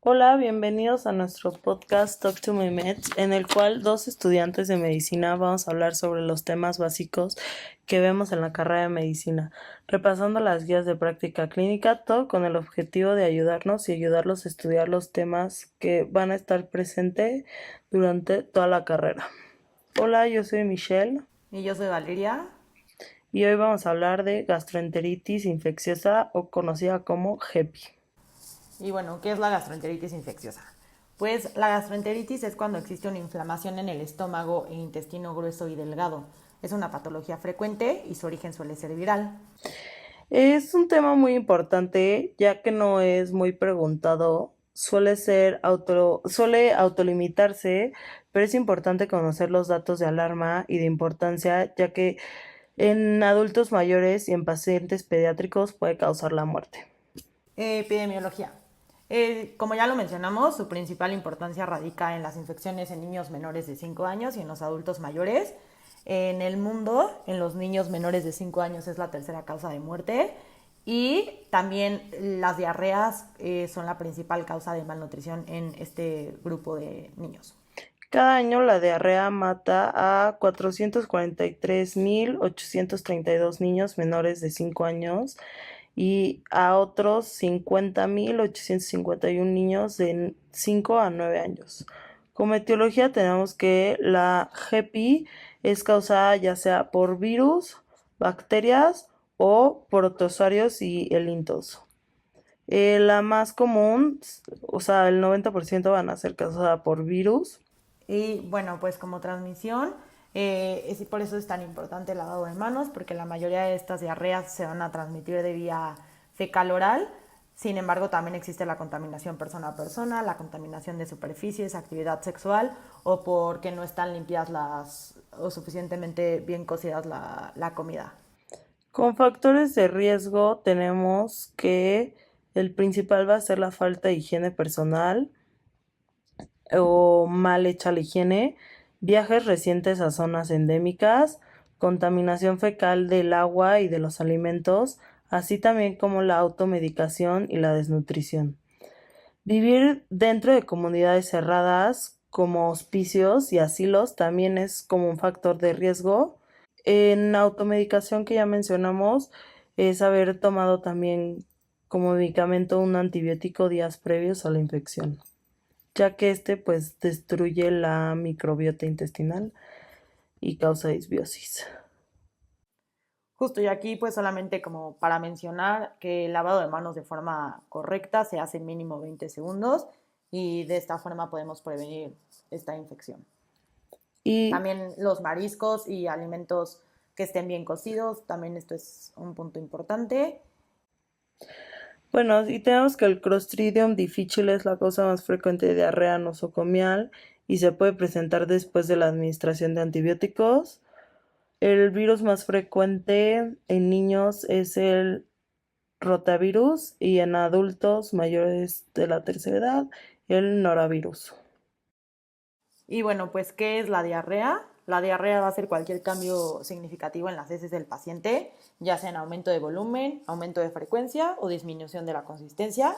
Hola, bienvenidos a nuestro podcast Talk to My Meds, en el cual dos estudiantes de medicina vamos a hablar sobre los temas básicos que vemos en la carrera de medicina, repasando las guías de práctica clínica, todo con el objetivo de ayudarnos y ayudarlos a estudiar los temas que van a estar presentes durante toda la carrera. Hola, yo soy Michelle Y yo soy Valeria. y hoy vamos a hablar de gastroenteritis infecciosa o conocida como GEPI. Y bueno, ¿qué es la gastroenteritis infecciosa? Pues la gastroenteritis es cuando existe una inflamación en el estómago e intestino grueso y delgado. Es una patología frecuente y su origen suele ser viral. Es un tema muy importante, ya que no es muy preguntado, suele autolimitarse, pero es importante conocer los datos de alarma y de importancia, ya que en adultos mayores y en pacientes pediátricos puede causar la muerte. Epidemiología. Como ya lo mencionamos, su principal importancia radica en las infecciones en niños menores de 5 años y en los adultos mayores. En el mundo, en los niños menores de 5 años es la tercera causa de muerte. Y también las diarreas son la principal causa de malnutrición en este grupo de niños. Cada año la diarrea mata a 443.832 niños menores de 5 años y a otros 50.851 niños de 5 a 9 años. Como etiología tenemos que la GEPI es causada ya sea por virus, bacterias o protozoarios y elintos. La más común, o sea, el 90% van a ser causada por virus. Y bueno, pues como transmisión, por eso es tan importante el lavado de manos, porque la mayoría de estas diarreas se van a transmitir de vía fecal oral. Sin embargo, también existe la contaminación persona a persona, la contaminación de superficies, actividad sexual o porque no están limpias o suficientemente bien cocidas la comida. Con factores de riesgo tenemos que el principal va a ser la falta de higiene personal o mal hecha la higiene, viajes recientes a zonas endémicas, contaminación fecal del agua y de los alimentos, así también como la automedicación y la desnutrición. Vivir dentro de comunidades cerradas como hospicios y asilos también es como un factor de riesgo. En automedicación que ya mencionamos, es haber tomado también como medicamento un antibiótico días previos a la infección, ya que este pues destruye la microbiota intestinal y causa disbiosis. Justo, y aquí pues solamente como para mencionar que el lavado de manos de forma correcta se hace mínimo 20 segundos y de esta forma podemos prevenir esta infección. Y También los mariscos y alimentos que estén bien cocidos, también esto es un punto importante. bueno, y tenemos que el Clostridium difficile es la causa más frecuente de diarrea nosocomial y se puede presentar después de la administración de antibióticos. El virus más frecuente en niños es el rotavirus y en adultos mayores de la tercera edad el norovirus. Y bueno, pues, ¿qué es la diarrea? La diarrea va a ser cualquier cambio significativo en las heces del paciente, ya sea en aumento de volumen, aumento de frecuencia o disminución de la consistencia.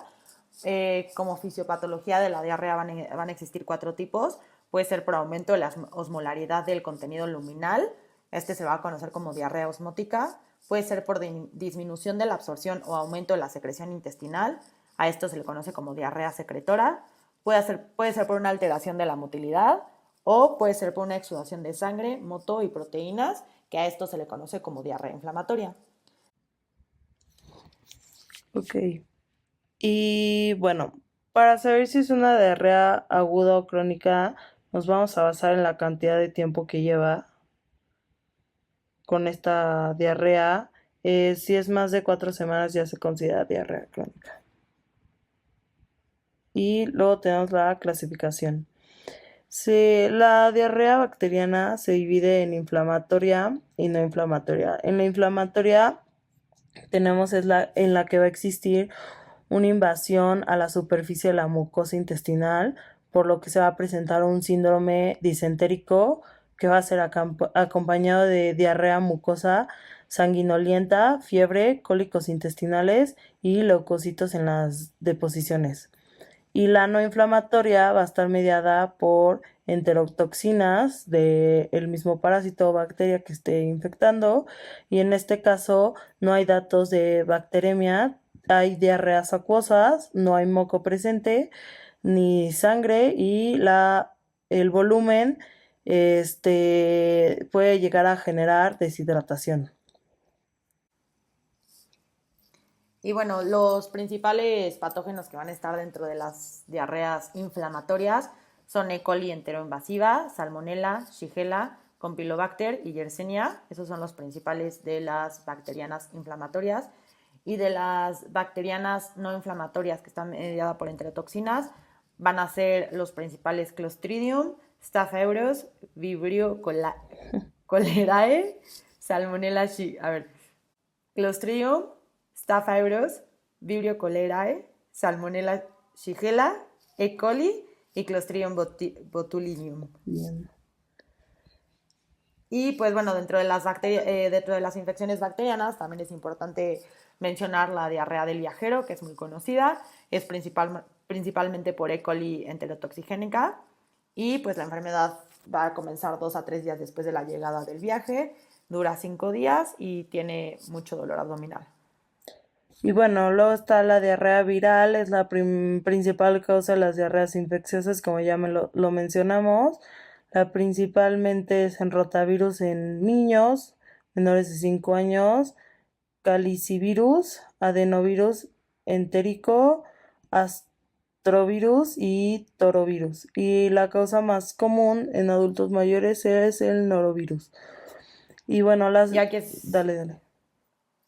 Como fisiopatología de la diarrea van a existir 4 tipos. Puede ser por aumento de la osmolaridad del contenido luminal. Este se va a conocer como diarrea osmótica. Puede ser por disminución de la absorción o aumento de la secreción intestinal. A esto se le conoce como diarrea secretora. Puede ser por una alteración de la motilidad o puede ser por una exudación de sangre, moto y proteínas, que a esto se le conoce como diarrea inflamatoria. Ok. Y bueno, para saber si es una diarrea aguda o crónica, nos vamos a basar en la cantidad de tiempo que lleva con esta diarrea. Si es más de 4 semanas ya se considera diarrea crónica. Y luego tenemos la clasificación. La diarrea bacteriana se divide en inflamatoria y no inflamatoria. En la inflamatoria tenemos es la en la que va a existir una invasión a la superficie de la mucosa intestinal, por lo que se va a presentar un síndrome disentérico que va a ser acompañado de diarrea mucosa sanguinolienta, fiebre, cólicos intestinales y leucocitos en las deposiciones. Y la no inflamatoria va a estar mediada por enterotoxinas del mismo parásito o bacteria que esté infectando. Y en este caso no hay datos de bacteremia, hay diarreas acuosas, no hay moco presente, ni sangre y el volumen puede llegar a generar deshidratación. Y bueno, los principales patógenos que van a estar dentro de las diarreas inflamatorias son E. coli enteroinvasiva, Salmonella, Shigella, Campylobacter y Yersinia. Esos son los principales de las bacterianas inflamatorias. Y de las bacterianas no inflamatorias que están mediadas por enterotoxinas van a ser los principales Clostridium, Staph aureus, Vibrio cholerae, Salmonella, Clostridium, Staph aureus, Vibrio cholerae, Salmonella shigella, E. coli y Clostridium botulinum. Bien. Y pues bueno, dentro de las infecciones bacterianas también es importante mencionar la diarrea del viajero, que es muy conocida, es principalmente por E. coli enterotoxigénica y pues la enfermedad va a comenzar 2 a 3 días después de la llegada del viaje, dura 5 días y tiene mucho dolor abdominal. Y bueno, luego está la diarrea viral, es la principal causa de las diarreas infecciosas, como ya lo mencionamos. La principalmente es en rotavirus en niños menores de 5 años, calicivirus, adenovirus entérico, astrovirus y torovirus. Y la causa más común en adultos mayores es el norovirus. Y bueno, Ya que es Dale, dale.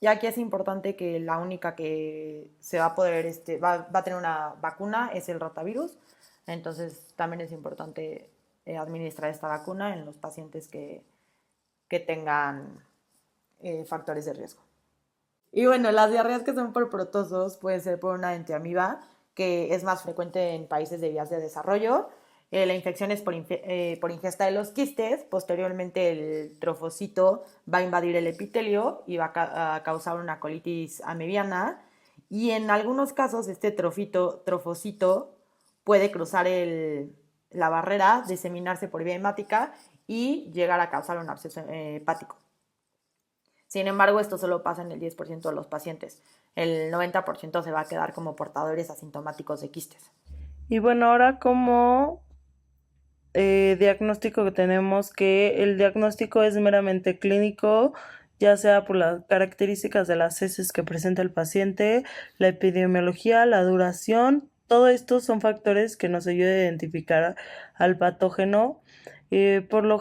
Ya que es importante que la única que se va a poder, va a tener una vacuna es el rotavirus. Entonces también es importante administrar esta vacuna en los pacientes que tengan factores de riesgo. Y bueno, las diarreas que son por protozoos pueden ser por una entiamiba, que es más frecuente en países de vías de desarrollo. La infección es por ingesta de los quistes. Posteriormente el trofocito va a invadir el epitelio y va a causar una colitis amebiana. Y en algunos casos este trofocito puede cruzar la barrera, diseminarse por vía hemática y llegar a causar un absceso hepático. Sin embargo, esto solo pasa en el 10% de los pacientes. El 90% se va a quedar como portadores asintomáticos de quistes. Y bueno, ahora como diagnóstico que tenemos, que el diagnóstico es meramente clínico, ya sea por las características de las heces que presenta el paciente, la epidemiología, la duración, todo esto son factores que nos ayudan a identificar al patógeno. Por lo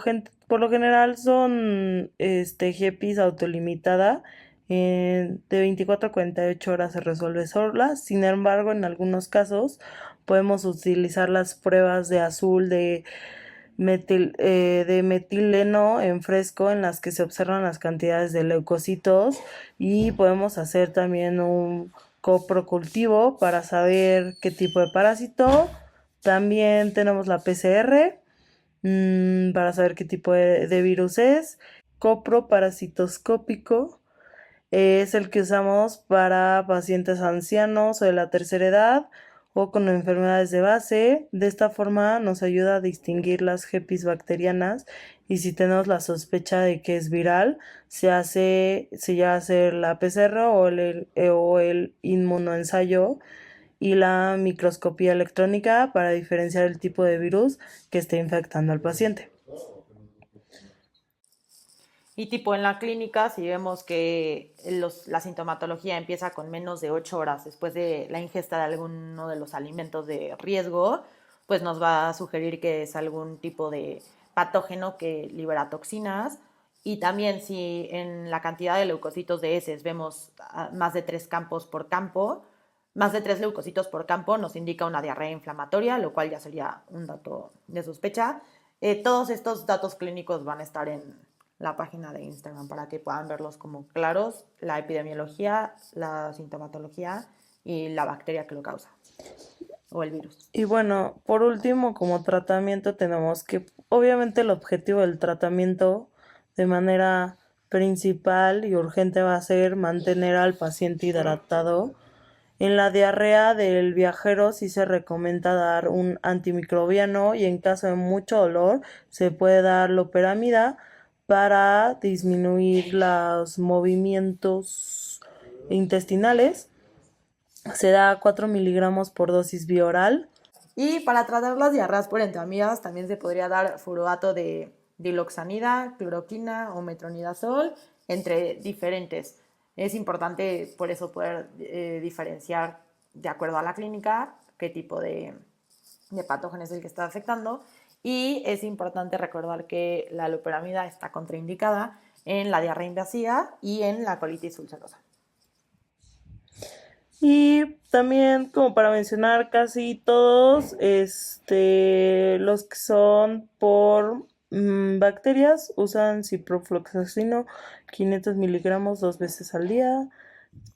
general son HEPIs autolimitada, de 24 a 48 horas se resuelve sola. Sin embargo, en algunos casos podemos utilizar las pruebas de azul de metileno en fresco, en las que se observan las cantidades de leucocitos, y podemos hacer también un coprocultivo para saber qué tipo de parásito. También tenemos la PCR para saber qué tipo de virus es. Coproparasitoscópico es el que usamos para pacientes ancianos o de la tercera edad o con enfermedades de base. De esta forma nos ayuda a distinguir las herpes bacterianas, y si tenemos la sospecha de que es viral, se llega a hacer la PCR o el inmunoensayo y la microscopía electrónica para diferenciar el tipo de virus que esté infectando al paciente. Y tipo en la clínica, si vemos que la sintomatología empieza con menos de 8 horas después de la ingesta de alguno de los alimentos de riesgo, pues nos va a sugerir que es algún tipo de patógeno que libera toxinas. Y también si en la cantidad de leucocitos de heces vemos más de 3 campos por campo, más de 3 leucocitos por campo nos indica una diarrea inflamatoria, lo cual ya sería un dato de sospecha. Todos estos datos clínicos van a estar en la página de Instagram para que puedan verlos como claros, la epidemiología, la sintomatología y la bacteria que lo causa o el virus. Y bueno, por último, como tratamiento tenemos que, obviamente el objetivo del tratamiento de manera principal y urgente va a ser mantener al paciente hidratado En la diarrea del viajero sí se recomienda dar un antimicrobiano y en caso de mucho dolor se puede dar loperamida para disminuir los movimientos intestinales. Se da 4 miligramos por dosis vía oral. Y para tratar las diarreas por entramidas también se podría dar furoato de diloxanida, cloroquina o metronidazol, entre diferentes. Es importante por eso poder diferenciar de acuerdo a la clínica qué tipo de patógeno es el que está afectando. Y es importante recordar que la loperamida está contraindicada en la diarrea invasiva y en la colitis ulcerosa. Y también, como para mencionar, casi todos, los que son por bacterias, usan ciprofloxacino 500 miligramos 2 veces al día.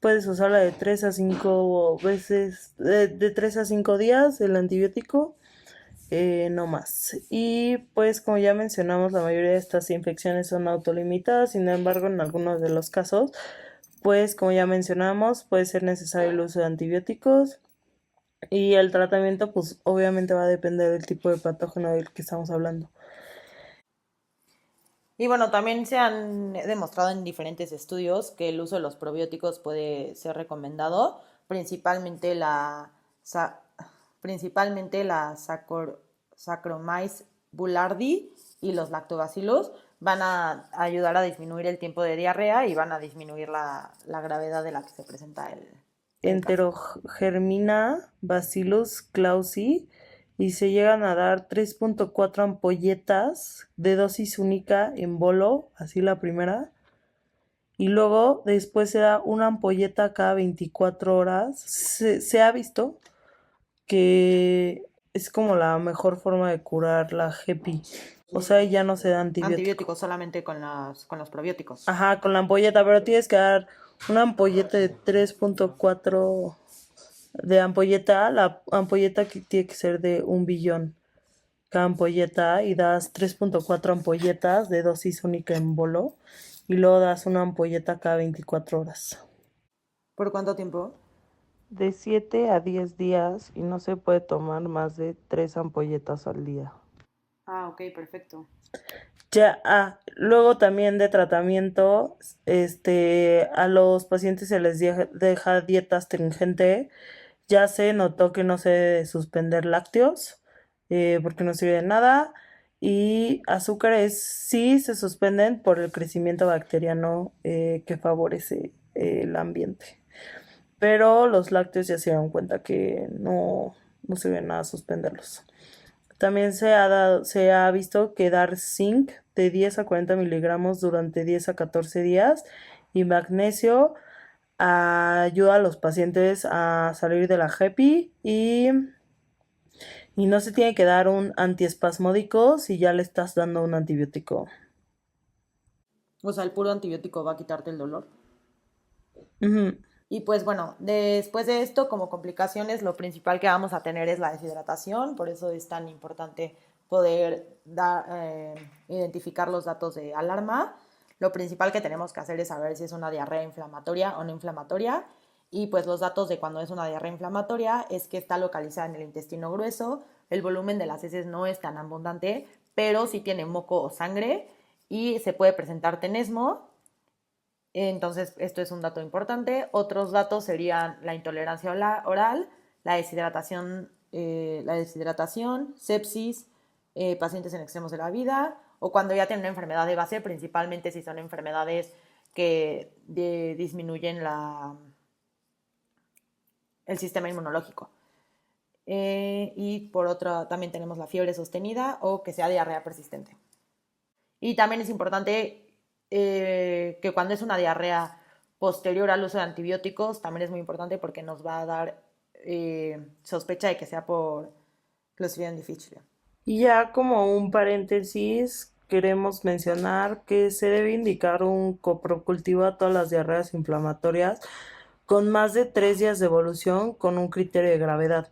Puedes usarla de 3 a 5 veces, de 3 a 5 días el antibiótico, no más. Y pues como ya mencionamos, la mayoría de estas infecciones son autolimitadas, sin embargo, en algunos de los casos, pues como ya mencionamos, puede ser necesario el uso de antibióticos y el tratamiento pues obviamente va a depender del tipo de patógeno del que estamos hablando. Y bueno, también se han demostrado en diferentes estudios que el uso de los probióticos puede ser recomendado, principalmente principalmente la Saccharomyces boulardii y los lactobacillus van a ayudar a disminuir el tiempo de diarrea y van a disminuir la gravedad de la que se presenta el caso. Enterogermina Bacillus clausii y se llegan a dar 3.4 ampolletas de dosis única en bolo, así la primera, y luego después se da una ampolleta cada 24 horas. Se ha visto que es como la mejor forma de curar la GEPI. O sea, ya no se da antibiótico. Antibióticos solamente con los probióticos. Ajá, con la ampolleta, pero tienes que dar una ampolleta de 3.4 de ampolleta. La ampolleta que tiene que ser de 1 billón cada ampolleta y das 3.4 ampolletas de dosis única en bolo y luego das una ampolleta cada 24 horas. ¿Por cuánto tiempo? De 7 a 10 días y no se puede tomar más de 3 ampolletas al día. Ah, ok, perfecto. Ya, luego también de tratamiento, a los pacientes se les deja dieta astringente. Ya se notó que no se debe suspender lácteos, porque no sirve de nada. Y azúcares sí se suspenden por el crecimiento bacteriano que favorece el ambiente. Pero los lácteos ya se dieron cuenta que no sirve de nada suspenderlos. También se ha visto que dar zinc de 10 a 40 miligramos durante 10 a 14 días y magnesio ayuda a los pacientes a salir de la GEPI y no se tiene que dar un antiespasmódico si ya le estás dando un antibiótico. O sea, el puro antibiótico va a quitarte el dolor. Ujú. Y pues bueno, después de esto, como complicaciones, lo principal que vamos a tener es la deshidratación, por eso es tan importante poder identificar los datos de alarma. Lo principal que tenemos que hacer es saber si es una diarrea inflamatoria o no inflamatoria. Y pues los datos de cuando es una diarrea inflamatoria es que está localizada en el intestino grueso, el volumen de las heces no es tan abundante, pero sí tiene moco o sangre y se puede presentar tenesmo. Entonces, esto es un dato importante. Otros datos serían la intolerancia oral, la deshidratación, sepsis, pacientes en extremos de la vida, o cuando ya tienen una enfermedad de base, principalmente si son enfermedades que disminuyen el sistema inmunológico. Y por otro, también tenemos la fiebre sostenida o que sea diarrea persistente. Y también es importante que cuando es una diarrea posterior al uso de antibióticos, también es muy importante porque nos va a dar sospecha de que sea por Clostridium difficile. Y ya como un paréntesis, queremos mencionar que se debe indicar un coprocultivo a todas las diarreas inflamatorias con más de 3 días de evolución con un criterio de gravedad.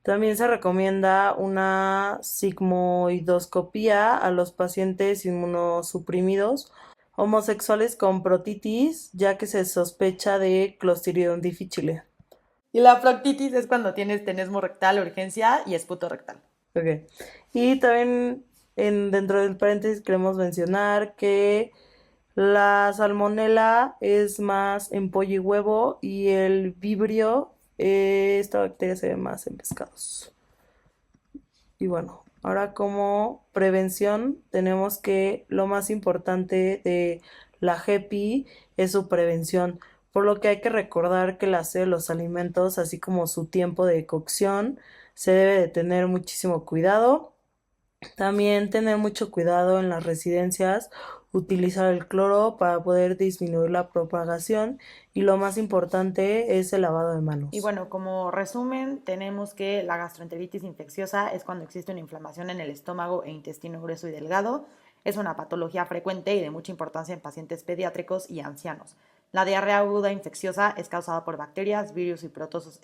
También se recomienda una sigmoidoscopía a los pacientes inmunosuprimidos homosexuales con protitis, ya que se sospecha de Clostridium difficile. Y la proctitis es cuando tienes tenesmo rectal, urgencia y esputo rectal. Ok. Y también dentro del paréntesis queremos mencionar que la salmonela es más en pollo y huevo y el vibrio, esta bacteria se ve más en pescados. Y bueno, ahora como prevención tenemos que lo más importante de la GEPI es su prevención, por lo que hay que recordar que el aseo de los alimentos, así como su tiempo de cocción, se debe de tener muchísimo cuidado. También tener mucho cuidado en las residencias, utilizar el cloro para poder disminuir la propagación y lo más importante es el lavado de Y manos. bueno, como resumen, tenemos que la gastroenteritis infecciosa es cuando existe una inflamación en el estómago e intestino grueso y delgado. Es una patología frecuente y de mucha importancia en pacientes pediátricos y ancianos. La diarrea aguda infecciosa es causada por bacterias, virus y protozoos,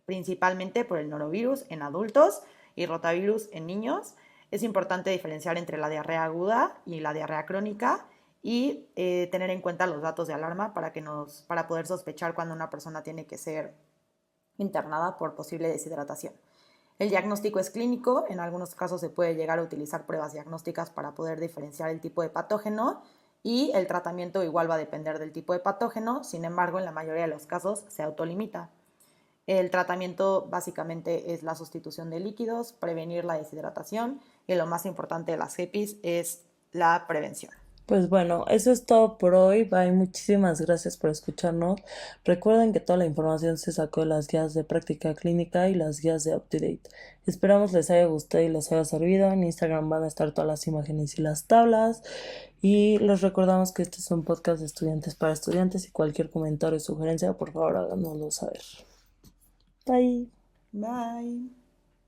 principalmente por el norovirus en adultos y rotavirus en niños. Es importante diferenciar entre la diarrea aguda y la diarrea crónica y tener en cuenta los datos de alarma para poder sospechar cuando una persona tiene que ser internada por posible deshidratación. El diagnóstico es clínico, en algunos casos se puede llegar a utilizar pruebas diagnósticas para poder diferenciar el tipo de patógeno y el tratamiento igual va a depender del tipo de patógeno, sin embargo en la mayoría de los casos se autolimita. El tratamiento básicamente es la sustitución de líquidos, prevenir la deshidratación y lo más importante de las EPIs es la prevención. Pues bueno, eso es todo por hoy. Bye, muchísimas gracias por escucharnos. Recuerden que toda la información se sacó de las guías de práctica clínica y las guías de UpToDate. Esperamos les haya gustado y les haya servido. En Instagram van a estar todas las imágenes y las tablas. Y les recordamos que este es un podcast de estudiantes para estudiantes y cualquier comentario o sugerencia, por favor háganoslo saber. Bye. Bye.